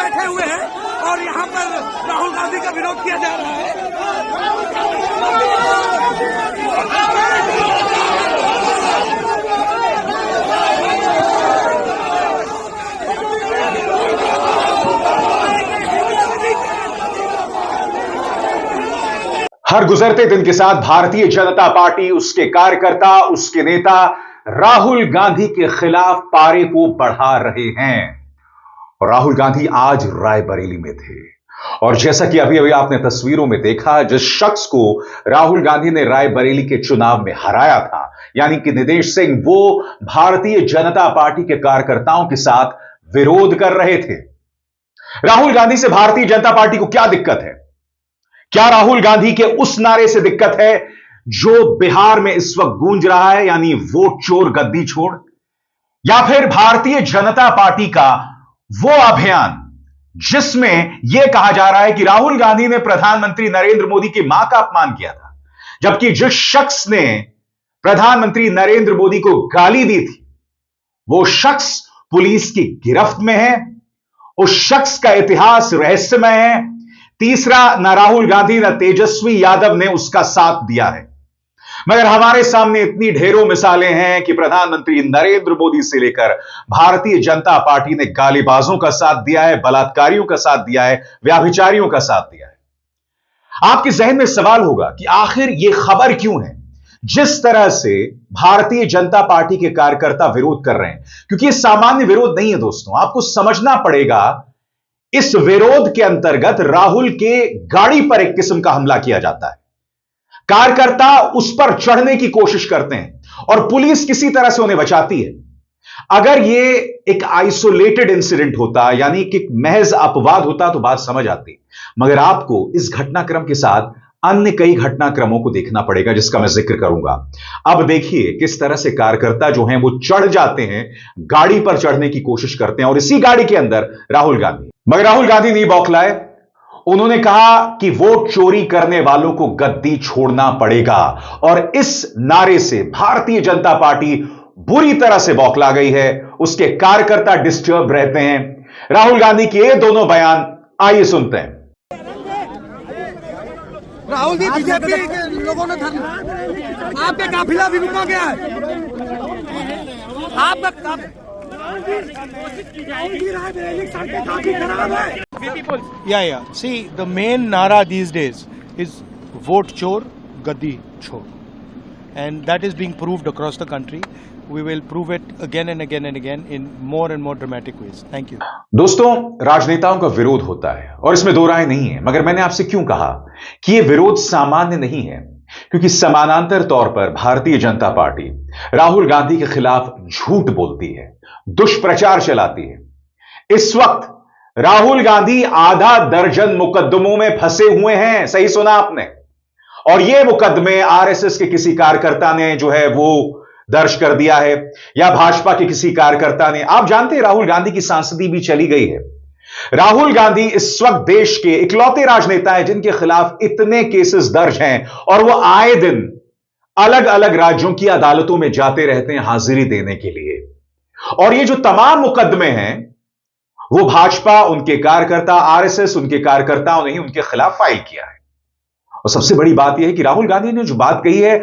बैठे हुए हैं और यहाँ पर राहुल गांधी का विरोध किया जा रहा है। हर गुजरते दिन के साथ भारतीय जनता पार्टी, उसके कार्यकर्ता, उसके नेता राहुल गांधी के खिलाफ पारे को बढ़ा रहे हैं। राहुल गांधी आज रायबरेली में थे और जैसा कि अभी अभी आपने तस्वीरों में देखा, जिस शख्स को राहुल गांधी ने रायबरेली के चुनाव में हराया था, यानी कि नितेश सिंह, वो भारतीय जनता पार्टी के कार्यकर्ताओं के साथ विरोध कर रहे थे। राहुल गांधी से भारतीय जनता पार्टी को क्या दिक्कत है? क्या राहुल गांधी के उस नारे से दिक्कत है जो बिहार में इस वक्त गूंज रहा है, यानी वोट चोर गद्दी छोड़? या फिर भारतीय जनता पार्टी का वो अभियान जिसमें यह कहा जा रहा है कि राहुल गांधी ने प्रधानमंत्री नरेंद्र मोदी की मां का अपमान किया था, जबकि जिस शख्स ने प्रधानमंत्री नरेंद्र मोदी को गाली दी थी वो शख्स पुलिस की गिरफ्त में है, उस शख्स का इतिहास रहस्यमय है। तीसरा, न राहुल गांधी न तेजस्वी यादव ने उसका साथ दिया है। मगर हमारे सामने इतनी ढेरों मिसालें हैं कि प्रधानमंत्री नरेंद्र मोदी से लेकर भारतीय जनता पार्टी ने गालीबाजों का साथ दिया है, बलात्कारियों का साथ दिया है, व्यभिचारियों का साथ दिया है। आपके जहन में सवाल होगा कि आखिर यह खबर क्यों है? जिस तरह से भारतीय जनता पार्टी के कार्यकर्ता विरोध कर रहे हैं, क्योंकि यह सामान्य विरोध नहीं है दोस्तों, आपको समझना पड़ेगा। इस विरोध के अंतर्गत राहुल के गाड़ी पर एक किस्म का हमला किया जाता है, कार्यकर्ता उस पर चढ़ने की कोशिश करते हैं और पुलिस किसी तरह से उन्हें बचाती है। अगर यह एक आइसोलेटेड इंसिडेंट होता, यानी कि महज अपवाद होता, तो बात समझ आती। मगर आपको इस घटनाक्रम के साथ अन्य कई घटनाक्रमों को देखना पड़ेगा, जिसका मैं जिक्र करूंगा। अब देखिए किस तरह से कार्यकर्ता जो हैं वो चढ़ जाते हैं, गाड़ी पर चढ़ने की कोशिश करते हैं, और इसी गाड़ी के अंदर राहुल गांधी। मगर राहुल गांधी नहीं बौखलाए। उन्होंने कहा कि वोट चोरी करने वालों को गद्दी छोड़ना पड़ेगा, और इस नारे से भारतीय जनता पार्टी बुरी तरह से बौखला गई है। उसके कार्यकर्ता डिस्टर्ब रहते हैं। राहुल गांधी के ये दोनों बयान आइए सुनते हैं। राहुल जी, बीजेपी के लोगों ने आपका काफिला भी रुका गया है। आपका Yeah. See, the main nara these days is vote chor, gaddi chor. And that is being proved across the country. We will prove it again and again and again in more and more dramatic ways. Thank you. दोस्तों, राजनेताओं का विरोध होता है और इसमें दो राय नहीं है। मगर मैंने आपसे क्यों कहा कि यह विरोध सामान्य नहीं है? क्योंकि समानांतर तौर पर भारतीय जनता पार्टी राहुल गांधी के खिलाफ झूठ बोलती है, दुष्प्रचार चलाती है। इस वक्त राहुल गांधी आधा दर्जन मुकदमों में फंसे हुए हैं। सही सुना आपने। और ये मुकदमे आरएसएस के किसी कार्यकर्ता ने जो है वो दर्ज कर दिया है, या भाजपा के किसी कार्यकर्ता ने। आप जानते हैं राहुल गांधी की सांसदी भी चली गई है। राहुल गांधी इस वक्त देश के इकलौते राजनेता हैं जिनके खिलाफ इतने केसेस दर्ज हैं, और वो आए दिन अलग अलग राज्यों की अदालतों में जाते रहते हैं हाजिरी देने के लिए। और ये जो तमाम मुकदमे हैं वो भाजपा, उनके कार्यकर्ता, आरएसएस, उनके कार्यकर्ताओं ने ही उनके खिलाफ फाइल किया है। और सबसे बड़ी बात यह है कि राहुल गांधी ने जो बात कही है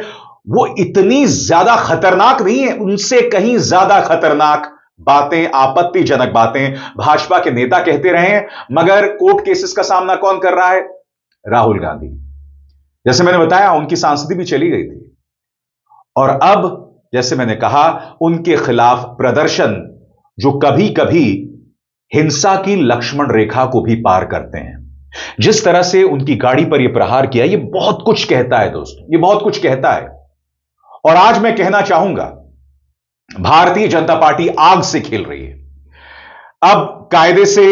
वो इतनी ज्यादा खतरनाक नहीं है, उनसे कहीं ज्यादा खतरनाक बातें, आपत्तिजनक बातें भाजपा के नेता कहते रहे हैं। मगर कोर्ट केसेस का सामना कौन कर रहा है? राहुल गांधी। जैसे मैंने बताया, उनकी सांसदी भी चली गई थी, और अब जैसे मैंने कहा, उनके खिलाफ प्रदर्शन जो कभी कभी हिंसा की लक्ष्मण रेखा को भी पार करते हैं। जिस तरह से उनकी गाड़ी पर यह प्रहार किया, यह बहुत कुछ कहता है दोस्तों, यह बहुत कुछ कहता है। और आज मैं कहना चाहूंगा, भारतीय जनता पार्टी आग से खेल रही है। अब कायदे से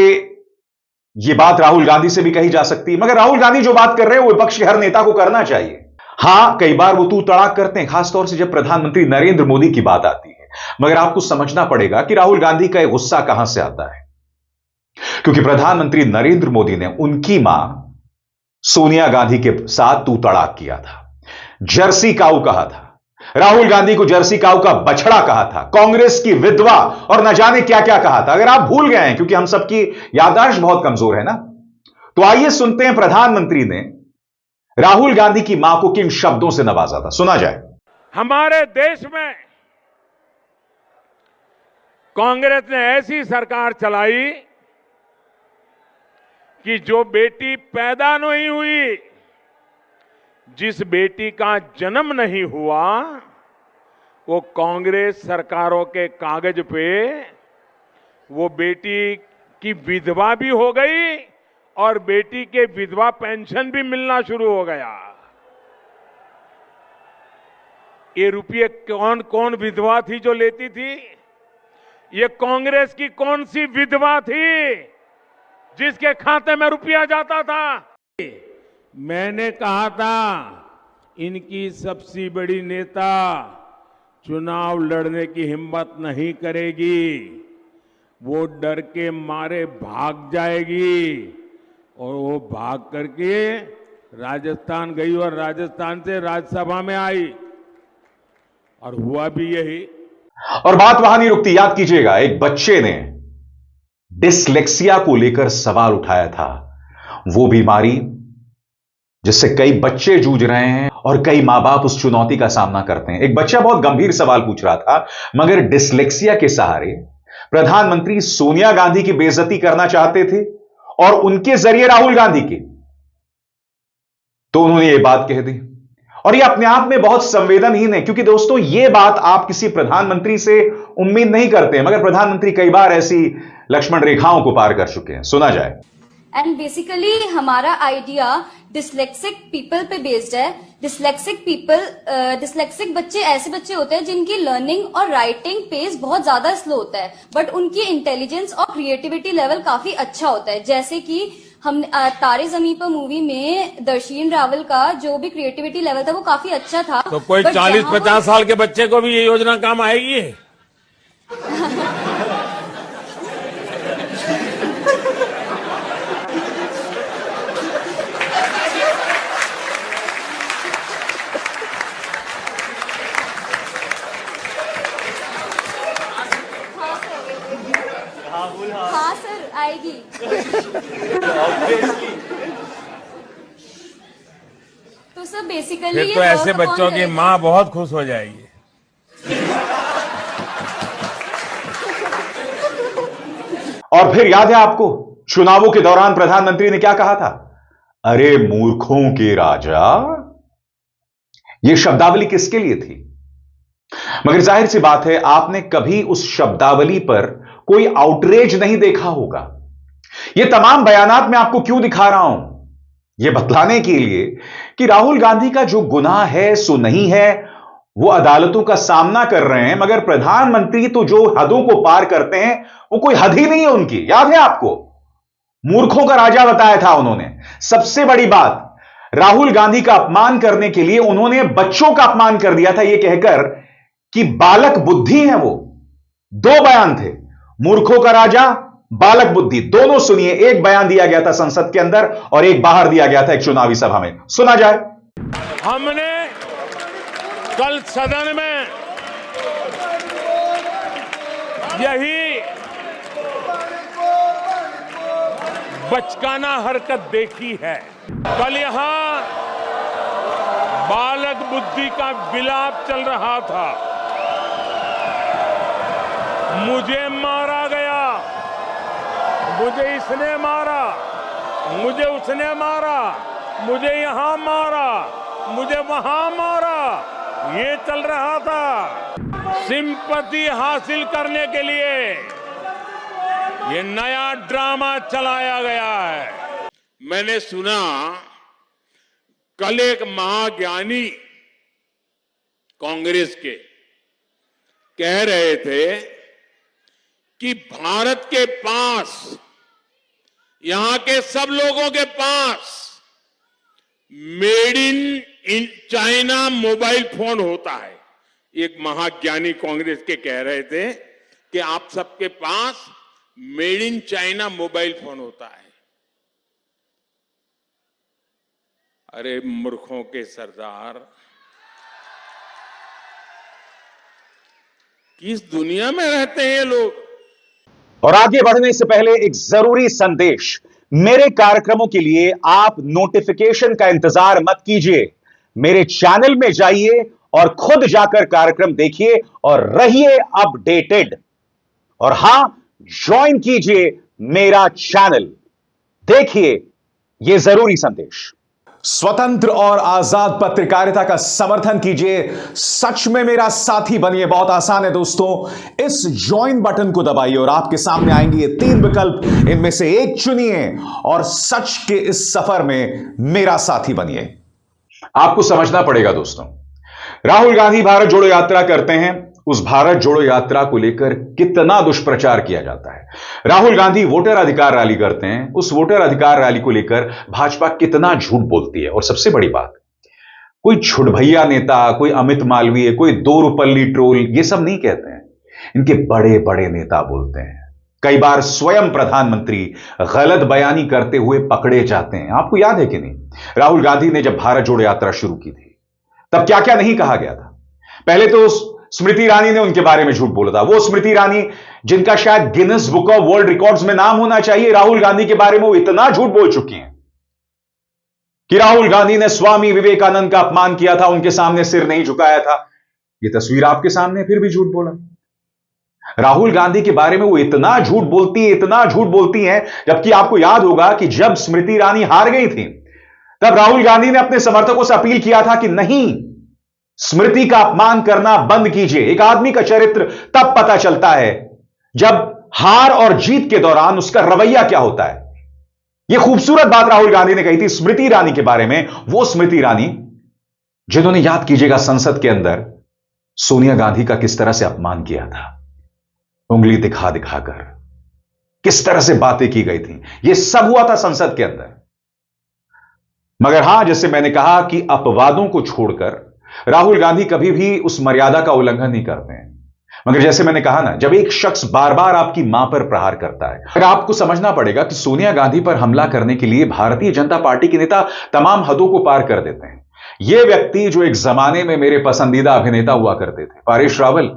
यह बात राहुल गांधी से भी कही जा सकती है, मगर राहुल गांधी जो बात कर रहे हैं वो विपक्ष के हर नेता को करना चाहिए। हां, कई बार वो तू तड़ाक करते हैं, खासतौर से जब प्रधानमंत्री नरेंद्र मोदी की बात आती है। मगर आपको समझना पड़ेगा कि राहुल गांधी का यह गुस्सा कहां से आता है, क्योंकि प्रधानमंत्री नरेंद्र मोदी ने उनकी मां सोनिया गांधी के साथ तू तड़ाक किया था, जर्सी काऊ कहा था। राहुल गांधी को जर्सी काऊ का बछड़ा कहा था, कांग्रेस की विधवा और न जाने क्या क्या कहा था। अगर आप भूल गए हैं, क्योंकि हम सबकी याददाश्त बहुत कमजोर है ना, तो आइए सुनते हैं प्रधानमंत्री ने राहुल गांधी की मां को किन शब्दों से नवाजा था। सुना जाए। हमारे देश में कांग्रेस ने ऐसी सरकार चलाई कि जो बेटी पैदा नहीं हुई, जिस बेटी का जन्म नहीं हुआ, वो कांग्रेस सरकारों के कागज पे वो बेटी की विधवा भी हो गई और बेटी के विधवा पेंशन भी मिलना शुरू हो गया। ये रुपये कौन कौन विधवा थी जो लेती थी? ये कांग्रेस की कौन सी विधवा थी जिसके खाते में रुपया जाता था? मैंने कहा था इनकी सबसे बड़ी नेता चुनाव लड़ने की हिम्मत नहीं करेगी, वो डर के मारे भाग जाएगी। और वो भाग करके राजस्थान गई और राजस्थान से राज्यसभा में आई और हुआ भी यही। और बात वहां नहीं रुकती, याद कीजिएगा, एक बच्चे ने डिसलेक्सिया को लेकर सवाल उठाया था, वो बीमारी जिससे कई बच्चे जूझ रहे हैं और कई मां बाप उस चुनौती का सामना करते हैं। एक बच्चा बहुत गंभीर सवाल पूछ रहा था, मगर डिसलेक्सिया के सहारे प्रधानमंत्री सोनिया गांधी की बेइज्जती करना चाहते थे और उनके जरिए राहुल गांधी की, तो उन्होंने यह बात कह दी। और यह अपने आप में बहुत संवेदनहीन है, क्योंकि दोस्तों यह बात आप किसी प्रधानमंत्री से उम्मीद नहीं करते हैं, मगर प्रधानमंत्री कई बार ऐसी लक्ष्मण रेखाओं को पार कर चुके हैं। सुना जाए। एंड बेसिकली हमारा आइडिया डिसलेक्सिक पीपल पे बेस्ड है। डिसलेक्सिक बच्चे ऐसे बच्चे होते हैं जिनकी लर्निंग और राइटिंग पेस बहुत ज्यादा स्लो होता है, बट उनकी इंटेलिजेंस और क्रिएटिविटी लेवल काफी अच्छा होता है। जैसे कि हम तारे जमीन पर मूवी में दर्शीन रावल का जो भी क्रिएटिविटी लेवल था वो काफी अच्छा था। तो कोई 40-50 साल के बच्चे को भी ये योजना काम आएगी? हाँ सर, आएगी। तो सर बेसिकली फिर तो ऐसे बच्चों की माँ बहुत खुश हो जाएगी। और फिर याद है आपको, चुनावों के दौरान प्रधानमंत्री ने क्या कहा था? अरे मूर्खों के राजा। यह शब्दावली किसके लिए थी? मगर जाहिर सी बात है, आपने कभी उस शब्दावली पर कोई आउटरेज नहीं देखा होगा। यह तमाम बयानात मैं आपको क्यों दिखा रहा हूं? यह बतलाने के लिए कि राहुल गांधी का जो गुनाह है सो नहीं है, वो अदालतों का सामना कर रहे हैं, मगर प्रधानमंत्री तो जो हदों को पार करते हैं वो कोई हद ही नहीं है उनकी। याद है आपको, मूर्खों का राजा बताया था उन्होंने। सबसे बड़ी बात, राहुल गांधी का अपमान करने के लिए उन्होंने बच्चों का अपमान कर दिया था, यह कहकर कि बालक बुद्धि है वो। दो बयान थे, मूर्खों का राजा, बालक बुद्धि, दोनों सुनिए। एक बयान दिया गया था संसद के अंदर और एक बाहर दिया गया था एक चुनावी सभा में। सुना जाए। हमने कल सदन में यही बचकाना हरकत देखी है। कल यहां बालक बुद्धि का विलाप चल रहा था। मुझे मारा गया, मुझे इसने मारा, मुझे उसने मारा, मुझे यहां मारा, मुझे वहां मारा, ये चल रहा था। सिंपैथी हासिल करने के लिए ये नया ड्रामा चलाया गया है। मैंने सुना कल एक महाज्ञानी कांग्रेस के कह रहे थे कि भारत के पास, यहां के सब लोगों के पास made in China mobile phone होता है। एक महाज्ञानी कांग्रेस के कह रहे थे कि आप सबके पास made in China mobile phone होता है। अरे मूर्खों के सरदार, किस दुनिया में रहते हैं ये लोग। और आगे बढ़ने से पहले एक जरूरी संदेश। मेरे कार्यक्रमों के लिए आप नोटिफिकेशन का इंतजार मत कीजिए। मेरे चैनल में जाइए और खुद जाकर कार्यक्रम देखिए और रहिए अपडेटेड। और हां, ज्वाइन कीजिए मेरा चैनल। देखिए यह जरूरी संदेश। स्वतंत्र और आजाद पत्रकारिता का समर्थन कीजिए, सच में मेरा साथी बनिए। बहुत आसान है दोस्तों, इस ज्वाइन बटन को दबाइए और आपके सामने आएंगे ये 3 विकल्प, इनमें से एक चुनिए और सच के इस सफर में मेरा साथी बनिए। आपको समझना पड़ेगा दोस्तों, राहुल गांधी भारत जोड़ो यात्रा करते हैं, उस भारत जोड़ो यात्रा को लेकर कितना दुष्प्रचार किया जाता है। राहुल गांधी वोटर अधिकार रैली करते हैं, उस वोटर अधिकार रैली को लेकर भाजपा कितना झूठ बोलती है। और सबसे बड़ी बात, कोई छुटभैया नेता, कोई अमित मालवीय, कोई दो रुपल्ली ट्रोल, ये सब नहीं कहते हैं, इनके बड़े बड़े नेता बोलते हैं। कई बार स्वयं प्रधानमंत्री गलत बयानी करते हुए पकड़े जाते हैं। आपको याद है कि नहीं, राहुल गांधी ने जब भारत जोड़ो यात्रा शुरू की थी तब क्या क्या नहीं कहा गया था। पहले तो स्मृति ईरानी ने उनके बारे में झूठ बोला था। वो स्मृति ईरानी जिनका शायद Guinness book of world records में नाम होना चाहिए, राहुल गांधी के बारे में वो इतना झूठ बोल चुकी हैं कि राहुल गांधी ने स्वामी विवेकानंद का अपमान किया था, उनके सामने सिर नहीं झुकाया था। ये तस्वीर आपके सामने, फिर भी झूठ बोला। राहुल गांधी के बारे में वो इतना झूठ बोलती हैं, जबकि आपको याद होगा कि जब स्मृति ईरानी हार गई थी तब राहुल गांधी ने अपने समर्थकों से अपील किया था कि नहीं, स्मृति का अपमान करना बंद कीजिए। एक आदमी का चरित्र तब पता चलता है जब हार और जीत के दौरान उसका रवैया क्या होता है। यह खूबसूरत बात राहुल गांधी ने कही थी स्मृति ईरानी के बारे में। वो स्मृति ईरानी जिन्होंने, याद कीजिएगा, संसद के अंदर सोनिया गांधी का किस तरह से अपमान किया था, उंगली दिखा दिखाकर किस तरह से बातें की गई थी। यह सब हुआ था संसद के अंदर। मगर हां, जैसे मैंने कहा कि अपवादों को छोड़कर राहुल गांधी कभी भी उस मर्यादा का उल्लंघन नहीं करते हैं। मगर जैसे मैंने कहा ना, जब एक शख्स बार बार आपकी मां पर प्रहार करता है, अगर आपको समझना पड़ेगा कि सोनिया गांधी पर हमला करने के लिए भारतीय जनता पार्टी के नेता तमाम हदों को पार कर देते हैं। यह व्यक्ति जो एक जमाने में मेरे पसंदीदा अभिनेता हुआ करते थे, परेश रावल,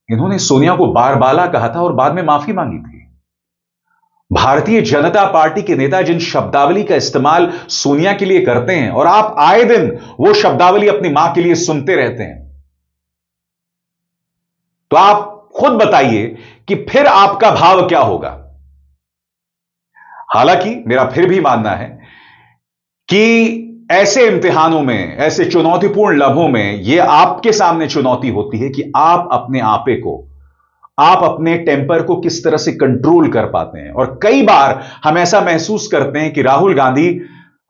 इन्होंने सोनिया को बारबाला कहा था और बाद में माफी मांगी थी। भारतीय जनता पार्टी के नेता जिन शब्दावली का इस्तेमाल सोनिया के लिए करते हैं और आप आए दिन वो शब्दावली अपनी मां के लिए सुनते रहते हैं, तो आप खुद बताइए कि फिर आपका भाव क्या होगा। हालांकि मेरा फिर भी मानना है कि ऐसे इम्तिहानों में, ऐसे चुनौतीपूर्ण लम्हों में यह आपके सामने चुनौती होती है कि आप अपने आपे को, आप अपने टेम्पर को किस तरह से कंट्रोल कर पाते हैं। और कई बार हम ऐसा महसूस करते हैं कि राहुल गांधी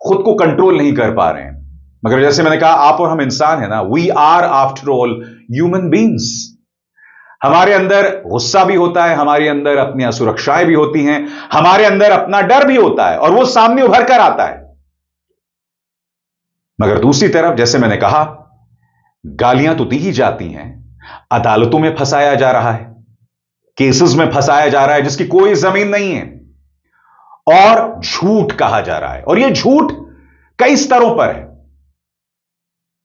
खुद को कंट्रोल नहीं कर पा रहे हैं। मगर जैसे मैंने कहा, आप और हम इंसान है ना, we are after all human beings. हमारे अंदर गुस्सा भी होता है, हमारे अंदर अपनी असुरक्षाएं भी होती हैं, हमारे अंदर अपना डर भी होता है और वो सामने उभर कर आता है। मगर दूसरी तरफ, जैसे मैंने कहा, गालियां तो दी ही जाती हैं, अदालतों में फंसाया जा रहा है, केसेस में फंसाया जा रहा है जिसकी कोई जमीन नहीं है, और झूठ कहा जा रहा है। और यह झूठ कई स्तरों पर है।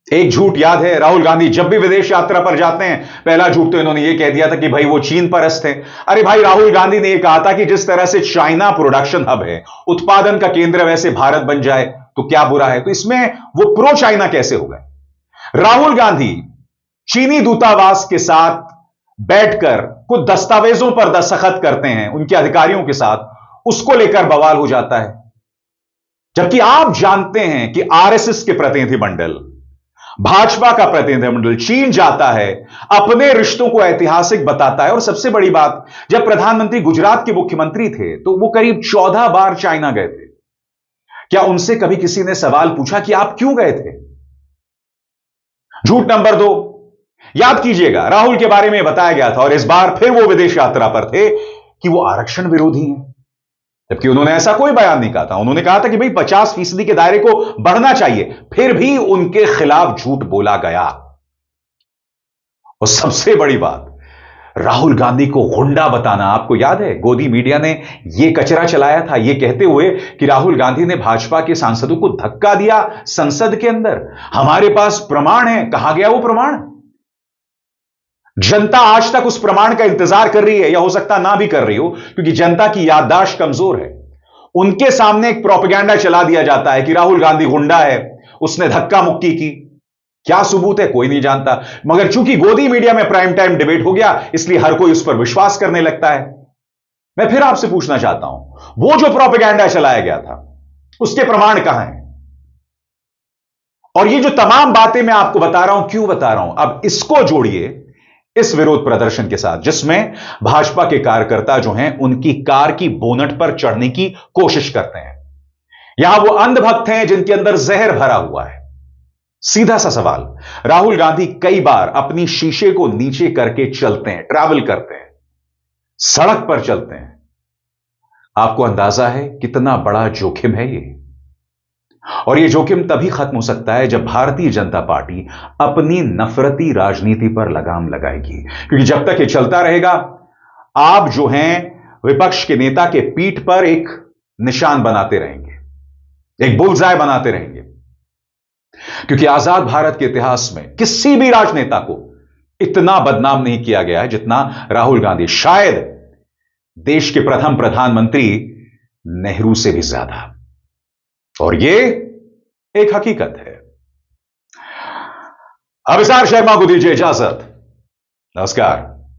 एक झूठ याद है, राहुल गांधी जब भी विदेश यात्रा पर जाते हैं, पहला झूठ तो इन्होंने यह कह दिया था कि भाई वो चीन परस्त है। अरे भाई, राहुल गांधी ने यह कहा था कि जिस तरह से चाइना प्रोडक्शन हब है, उत्पादन का केंद्र, वैसे भारत बन जाए तो क्या बुरा है। तो इसमें वो प्रो चाइना कैसे हो गए। राहुल गांधी चीनी दूतावास के साथ बैठकर कुछ दस्तावेजों पर दस्तखत करते हैं उनके अधिकारियों के साथ, उसको लेकर बवाल हो जाता है। जबकि आप जानते हैं कि आरएसएस के प्रतिनिधिमंडल, भाजपा का प्रतिनिधिमंडल चीन जाता है, अपने रिश्तों को ऐतिहासिक बताता है। और सबसे बड़ी बात, जब प्रधानमंत्री गुजरात के मुख्यमंत्री थे तो वो करीब 14 बार चाइना गए थे। क्या उनसे कभी किसी ने सवाल पूछा कि आप क्यों गए थे। झूठ नंबर 2, याद कीजिएगा, राहुल के बारे में बताया गया था और इस बार फिर वो विदेश यात्रा पर थे कि वो आरक्षण विरोधी हैं, जबकि उन्होंने ऐसा कोई बयान नहीं कहा था। उन्होंने कहा था कि भाई 50% के दायरे को बढ़ना चाहिए, फिर भी उनके खिलाफ झूठ बोला गया। और सबसे बड़ी बात, राहुल गांधी को गुंडा बताना। आपको याद है, गोदी मीडिया ने यह कचरा चलाया था, यह कहते हुए कि राहुल गांधी ने भाजपा के सांसदों को धक्का दिया संसद के अंदर। हमारे पास प्रमाण है। कहां गया वो प्रमाण। जनता आज तक उस प्रमाण का इंतजार कर रही है, या हो सकता ना भी कर रही हो, क्योंकि जनता की याददाश्त कमजोर है। उनके सामने एक प्रोपेगेंडा चला दिया जाता है कि राहुल गांधी गुंडा है, उसने धक्का मुक्की की। क्या सबूत है कोई नहीं जानता, मगर चूंकि गोदी मीडिया में प्राइम टाइम डिबेट हो गया, इसलिए हर कोई उस पर विश्वास करने लगता है। मैं फिर आपसे पूछना चाहता हूं, वो जो प्रोपेगेंडा चलाया गया था, उसके प्रमाण कहां हैं? और ये जो तमाम बातें मैं आपको बता रहा हूं, क्यों बता रहा हूं? अब इसको जोड़िए इस विरोध प्रदर्शन के साथ, जिसमें भाजपा के कार्यकर्ता जो हैं, उनकी कार की बोनट पर चढ़ने की कोशिश करते हैं। यहां वो अंधभक्त हैं जिनके अंदर जहर भरा हुआ है। सीधा सा सवाल, राहुल गांधी कई बार अपनी शीशे को नीचे करके चलते हैं, ट्रैवल करते हैं, सड़क पर चलते हैं। आपको अंदाजा है कितना बड़ा जोखिम है ये? और यह जोखिम तभी खत्म हो सकता है जब भारतीय जनता पार्टी अपनी नफरती राजनीति पर लगाम लगाएगी, क्योंकि जब तक ये चलता रहेगा, आप जो हैं विपक्ष के नेता के पीठ पर एक निशान बनाते रहेंगे, एक बुलजाय बनाते रहेंगे। क्योंकि आजाद भारत के इतिहास में किसी भी राजनेता को इतना बदनाम नहीं किया गया है जितना राहुल गांधी, शायद देश के प्रथम प्रधानमंत्री नेहरू से भी ज्यादा। और यह एक हकीकत है। अभिसार शर्मा को दीजिए इजाजत। नमस्कार।